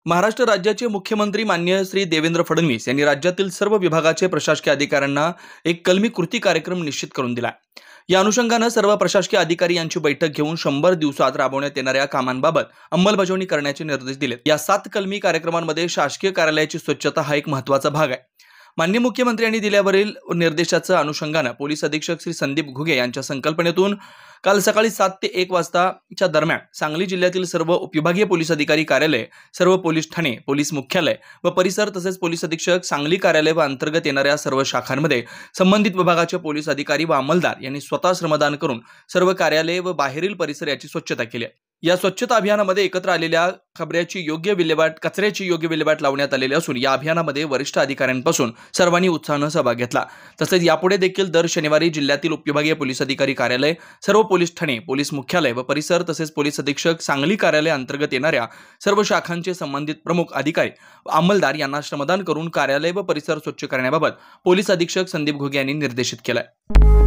महाराष्ट्र राज्याचे मुख्यमंत्री माननीय श्री देवेंद्र फडणवीस यांनी राज्यातील सर्व विभागाचे प्रशासकीय अधिकाऱ्यांना एक कलमी कृती कार्यक्रम निश्चित करून दिला। या अनुषंगाने सर्व प्रशासकीय अधिकारी यांची बैठक घेऊन 100 दिवसात राबवण्यात येणाऱ्या कामांबाबत अंमलबजावणी करण्याचे निर्देश दिले। या 7 कलमी कार्यक्रमांमध्ये शासकीय कार्यालयाची स्वच्छता हा एक महत्त्वाचा भाग आहे। माननीय मुख्यमंत्र्यांनी दिल्यावरील निर्देशाच्या अनुषंगाने पोलीस अधीक्षक श्री संदीप घुगे यांच्या संकल्पनेतून काल सकाळी 7 ते 1 वाजताच्या दरम्यान सांगली जिल्ह्यातील सर्व उपविभागीय पोलीस अधिकारी कार्यालय, सर्व पोलीस ठाणे, पोलीस मुख्यालय व परिसर तसेच पोलीस अधीक्षक सांगली कार्यालय व अंतर्गत येणाऱ्या सर्व शाखांमध्ये संबंधित विभागाचे पोलीस अधिकारी व अंमलदार यांनी स्वतः श्रमदान करून सर्व कार्यालय व बाहेरील परिसर याची स्वच्छता केली। या स्वच्छता अभियानामध्ये एकत्र आलेल्या कचऱ्याची योग्य विल्हेवाट लावण्यात आलेली असून या अभियानामध्ये वरिष्ठ अधिकाऱ्यांपासून सर्वांनी उत्साहाने सहभाग घेतला। तसेच यापुढे देखील दर शनिवारी जिल्ह्यातील उपविभागीय पोलीस अधिकारी कार्यालय, सर्व पोलीस ठाणे, पोलीस मुख्यालय व परिसर तसेच पोलीस अधीक्षक सांगली कार्यालय अंतर्गत येणाऱ्या सर्व शाखांचे संबंधित प्रमुख अधिकारी व अंमलदार यांना श्रमदान करून कार्यालय व परिसर स्वच्छ करण्याबाबत पोलीस अधीक्षक संदीप घुगे यांनी निर्देशित केले।